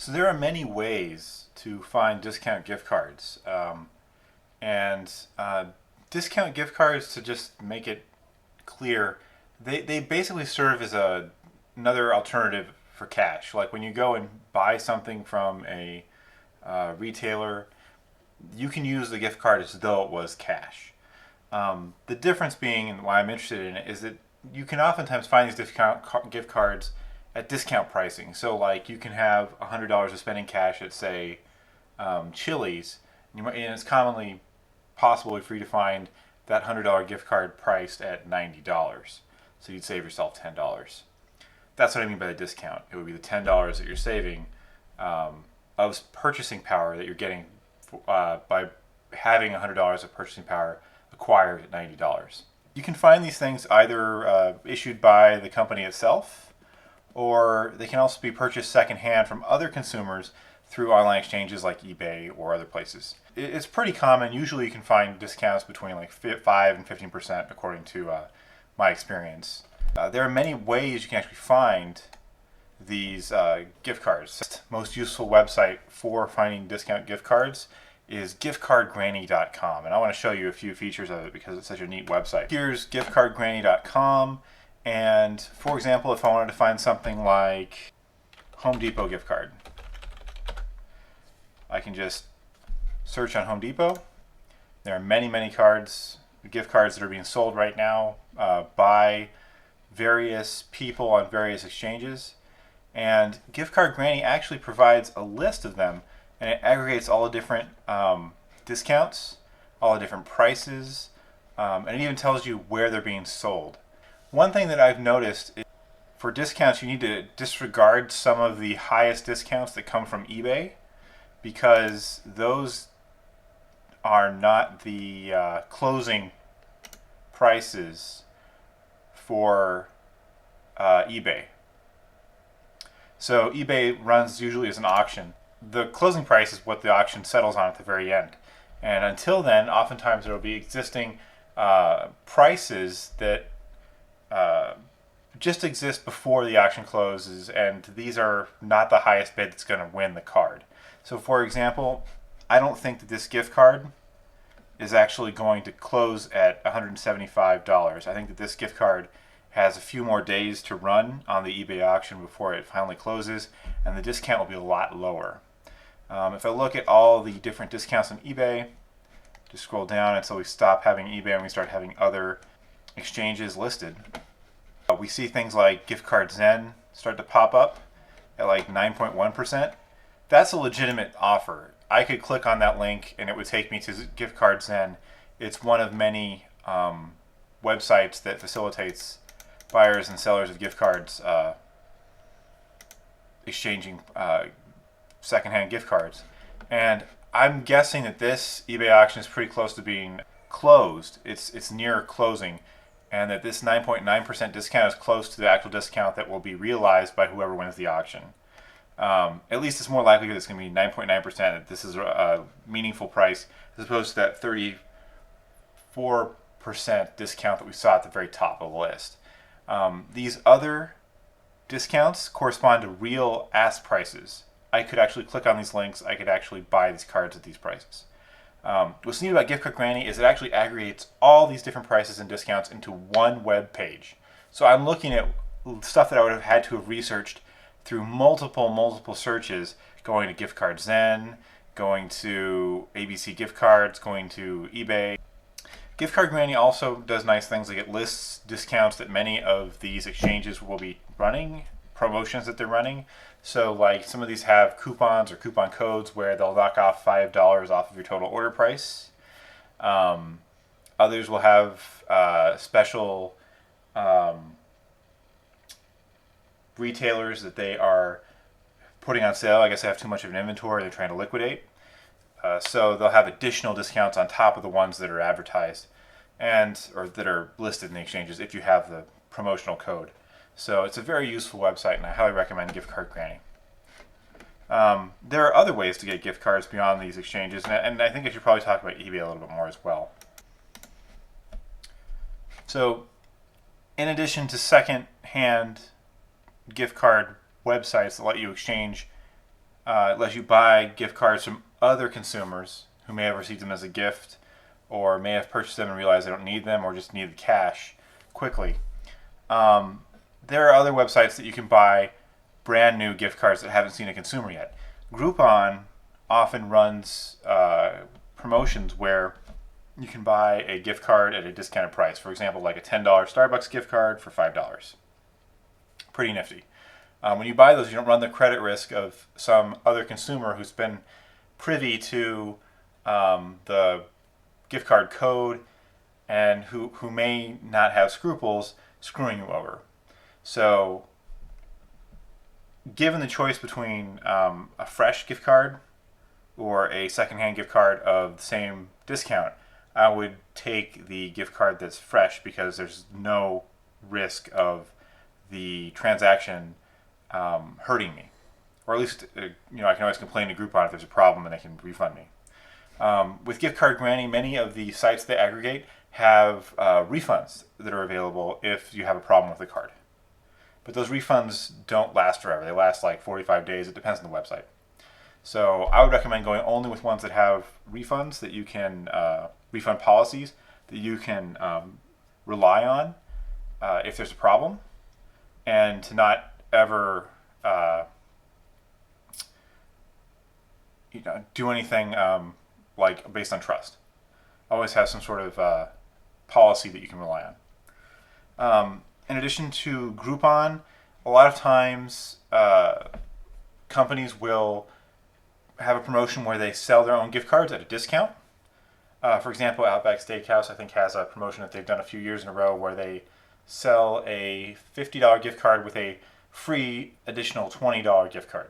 So there are many ways to find discount gift cards. And discount gift cards, to just make it clear, they basically serve as another alternative for cash. Like when you go and buy something from a retailer, you can use the gift card as though it was cash. The difference being, and why I'm interested in it, is that you can oftentimes find these gift cards at discount pricing. So, like, you can have $100 of spending cash at, say, Chili's, and it's commonly possible for you to find that $100 gift card priced at $90. So you'd save yourself $10. That's what I mean by the discount. It would be the $10 that you're saving of purchasing power that you're getting by having $100 of purchasing power acquired at $90. You can find these things either issued by the company itself, or they can also be purchased secondhand from other consumers through online exchanges like eBay or other places. It's pretty common. Usually you can find discounts between like 5 and 15% according to my experience. There are many ways you can actually find these gift cards. The most useful website for finding discount gift cards is giftcardgranny.com, and I want to show you a few features of it because it's such a neat website. Here's giftcardgranny.com, and for example, if I wanted to find something like Home Depot gift card, I can just search on Home Depot. There are many gift cards that are being sold right now by various people on various exchanges, and Gift Card Granny actually provides a list of them, and it aggregates all the different discounts, all the different prices, and it even tells you where they're being sold. One thing that I've noticed is for discounts, you need to disregard some of the highest discounts that come from eBay, because those are not the closing prices for eBay. So eBay runs usually as an auction. The closing price is what the auction settles on at the very end. And until then, oftentimes there will be existing prices that just exist before the auction closes, and these are not the highest bid that's going to win the card. So for example, I don't think that this gift card is actually going to close at $175. I think that this gift card has a few more days to run on the eBay auction before it finally closes, and the discount will be a lot lower. If I look at all the different discounts on eBay, just scroll down until we stop having eBay and we start having other exchanges listed. We see things like Gift Card Zen start to pop up at like 9.1%. That's a legitimate offer. I could click on that link and it would take me to Gift Card Zen. It's one of many websites that facilitates buyers and sellers of gift cards exchanging secondhand gift cards. And I'm guessing that this eBay auction is pretty close to being closed. It's near closing, and that this 9.9% discount is close to the actual discount that will be realized by whoever wins the auction. At least it's more likely that it's going to be 9.9%, that this is a meaningful price, as opposed to that 34% discount that we saw at the very top of the list. These other discounts correspond to real ask prices. I could actually click on these links. I could actually buy these cards at these prices. What's neat about Gift Card Granny is it actually aggregates all these different prices and discounts into one web page. So I'm looking at stuff that I would have had to have researched through multiple searches, going to Gift Card Zen, going to ABC Gift Cards, going to eBay. Gift Card Granny also does nice things, like it lists discounts that many of these exchanges will be running, promotions that they're running. So like some of these have coupons or coupon codes where they'll knock off $5 off of your total order price. Others will have special retailers that they are putting on sale. I guess they have too much of an inventory they're trying to liquidate. So they'll have additional discounts on top of the ones that are advertised or that are listed in the exchanges if you have the promotional code. So it's a very useful website, and I highly recommend Gift Card Granny. There are other ways to get gift cards beyond these exchanges, and I think I should probably talk about eBay a little bit more as well. So in addition to second-hand gift card websites that let you exchange It lets you buy gift cards from other consumers who may have received them as a gift or may have purchased them and realized they don't need them or just need the cash quickly. There are other websites that you can buy brand new gift cards that haven't seen a consumer yet. Groupon often runs promotions where you can buy a gift card at a discounted price. For example, like a $10 Starbucks gift card for $5. Pretty nifty. When you buy those, you don't run the credit risk of some other consumer who's been privy to the gift card code and who may not have scruples screwing you over. So, given the choice between a fresh gift card or a secondhand gift card of the same discount, I would take the gift card that's fresh because there's no risk of the transaction hurting me, or at least I can always complain to Groupon if there's a problem and they can refund me. With Gift Card Granny, many of the sites they aggregate have refunds that are available if you have a problem with the card. But those refunds don't last forever. They last like 45 days. It depends on the website. So I would recommend going only with ones that have refunds that you can, refund policies that you can rely on if there's a problem, and to not ever do anything like based on trust. Always have some sort of policy that you can rely on. In addition to Groupon, a lot of times companies will have a promotion where they sell their own gift cards at a discount. For example, Outback Steakhouse, I think, has a promotion that they've done a few years in a row where they sell a $50 gift card with a free additional $20 gift card.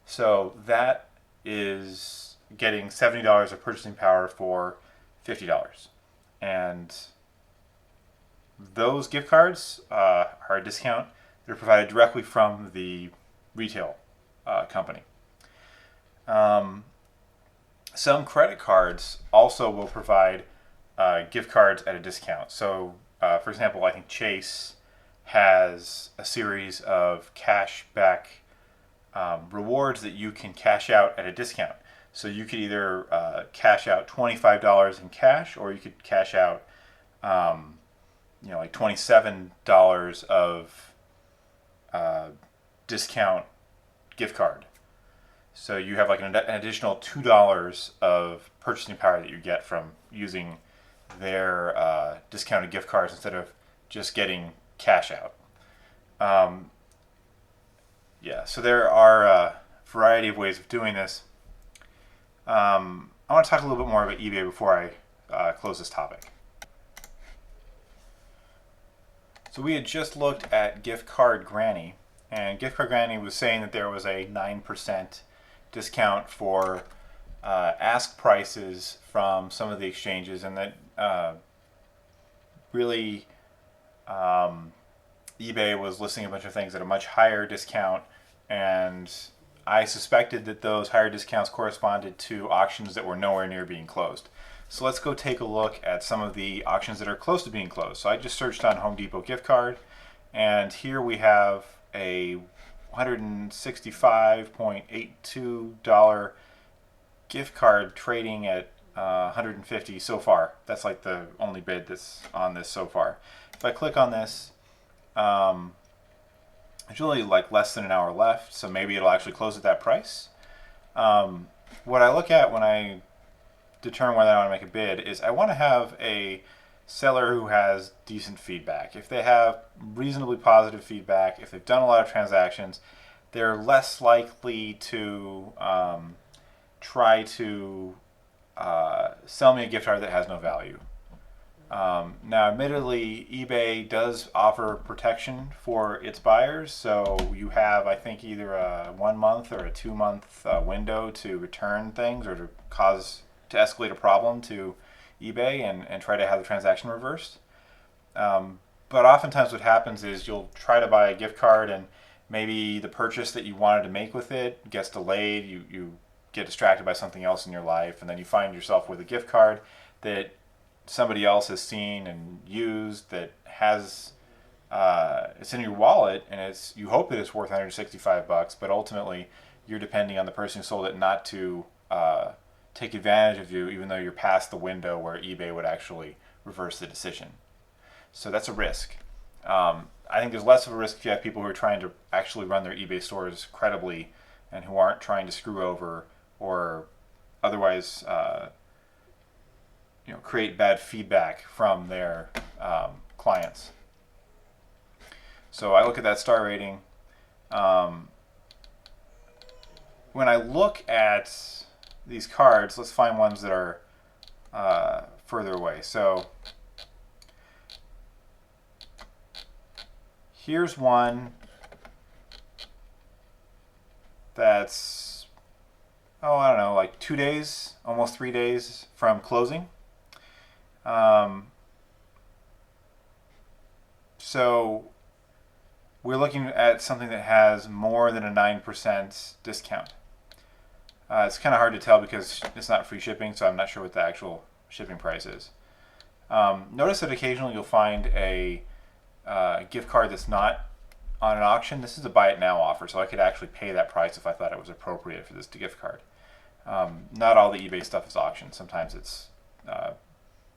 So that is getting $70 of purchasing power for $50. And those gift cards are a discount. They're provided directly from the retail company. Some credit cards also will provide gift cards at a discount. So, for example, I think Chase has a series of cash back rewards that you can cash out at a discount. So you could either cash out $25 in cash, or you could cash out, like $27 of discount gift card. So you have like an additional $2 of purchasing power that you get from using their discounted gift cards instead of just getting cash out. So there are a variety of ways of doing this. I want to talk a little bit more about eBay before I close this topic. So we had just looked at Gift Card Granny, and Gift Card Granny was saying that there was a 9% discount for ask prices from some of the exchanges, and that really eBay was listing a bunch of things at a much higher discount, and I suspected that those higher discounts corresponded to auctions that were nowhere near being closed. So let's go take a look at some of the auctions that are close to being closed. So I just searched on Home Depot gift card, and here we have a $165.82 gift card trading at $150 so far. That's like the only bid that's on this so far. If I click on this, it's really like less than an hour left, so maybe it'll actually close at that price. What I look at when I determine whether I want to make a bid is I want to have a seller who has decent feedback. If they have reasonably positive feedback, if they've done a lot of transactions, they're less likely to try to sell me a gift card that has no value. Now, admittedly, eBay does offer protection for its buyers, so you have, I think, either a 1 month or a 2 month window to return things or to escalate a problem to eBay and try to have the transaction reversed. But oftentimes what happens is you'll try to buy a gift card and maybe the purchase that you wanted to make with it gets delayed, you get distracted by something else in your life, and then you find yourself with a gift card that somebody else has seen and used that has it's in your wallet, and you hope that it's worth $165, but ultimately you're depending on the person who sold it not to take advantage of you, even though you're past the window where eBay would actually reverse the decision. So that's a risk. I think there's less of a risk if you have people who are trying to actually run their eBay stores credibly and who aren't trying to screw over or otherwise create bad feedback from their clients. So I look at that star rating. When I look at these cards, let's find ones that are further away. So here's one that's, I don't know, like 2 days, almost 3 days from closing. So we're looking at something that has more than a 9% discount. It's kind of hard to tell because it's not free shipping, so I'm not sure what the actual shipping price is. Notice that occasionally you'll find a gift card that's not on an auction. This is a buy it now offer, so I could actually pay that price if I thought it was appropriate for this gift card. Not all the eBay stuff is auctioned. Sometimes it's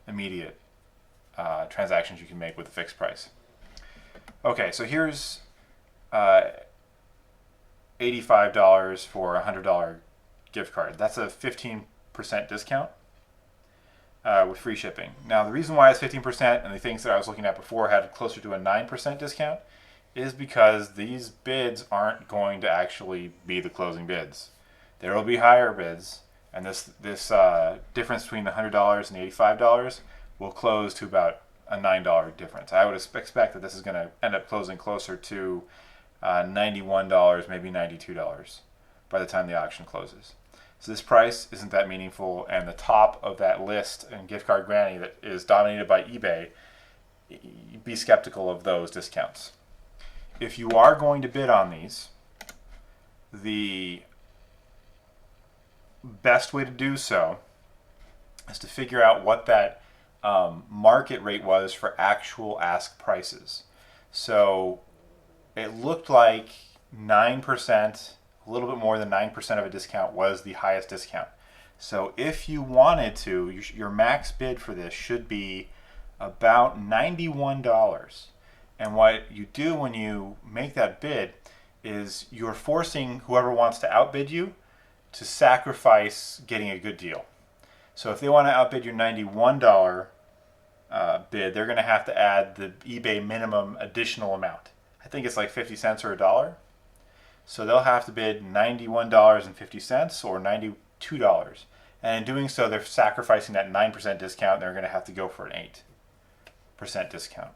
immediate transactions you can make with a fixed price. Okay, so here's $85 for a $100 gift card. That's a 15% discount with free shipping. Now, the reason why it's 15% and the things that I was looking at before had closer to a 9% discount is because these bids aren't going to actually be the closing bids. There will be higher bids, and this difference between the $100 and the $85 will close to about a $9 difference. I would expect that this is going to end up closing closer to $91, maybe $92 by the time the auction closes. So this price isn't that meaningful, and the top of that list in Gift Card Granny that is dominated by eBay, be skeptical of those discounts. If you are going to bid on these, the best way to do so is to figure out what that market rate was for actual ask prices. So it looked like 9%, a little bit more than 9% of a discount was the highest discount. So if you wanted to, your max bid for this should be about $91. And what you do when you make that bid is you're forcing whoever wants to outbid you to sacrifice getting a good deal. So if they want to outbid your $91 bid, they're going to have to add the eBay minimum additional amount. I think it's like 50 cents or a dollar. So they'll have to bid $91.50 or $92. And in doing so, they're sacrificing that 9% discount, and they're going to have to go for an 8% discount.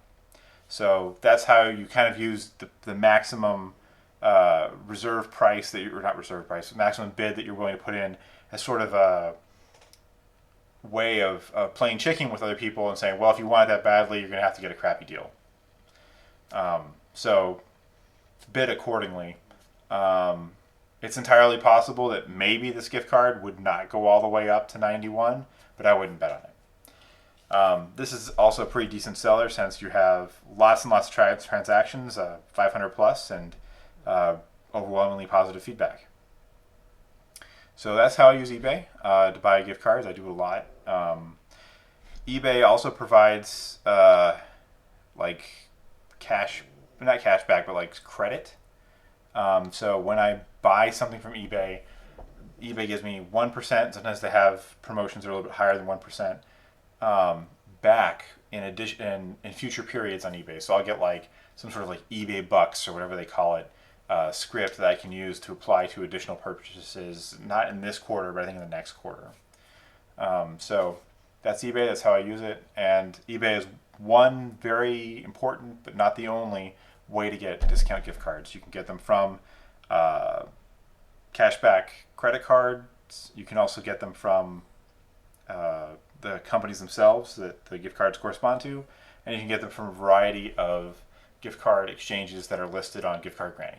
So that's how you kind of use the maximum reserve price that you're not reserve price, maximum bid that you're willing to put in as sort of a way of playing chicken with other people and saying, well, if you want it that badly, you're going to have to get a crappy deal. So bid accordingly. It's entirely possible that maybe this gift card would not go all the way up to 91, but I wouldn't bet on it. This is also a pretty decent seller since you have lots and lots of transactions, 500 plus, and overwhelmingly positive feedback. So that's how I use eBay to buy gift cards. I do a lot. eBay also provides like not cash back, but like credit. So when I buy something from eBay, eBay gives me 1%. Sometimes they have promotions that are a little bit higher than 1%. Back in addition in future periods on eBay. So I'll get like some sort of like eBay bucks or whatever they call it, script that I can use to apply to additional purchases, not in this quarter, but I think in the next quarter. So that's eBay. That's how I use it. And eBay is one very important, but not the only way to get discount gift cards. You can get them from cashback credit cards. You can also get them from the companies themselves that the gift cards correspond to, and you can get them from a variety of gift card exchanges that are listed on Gift Card Granny.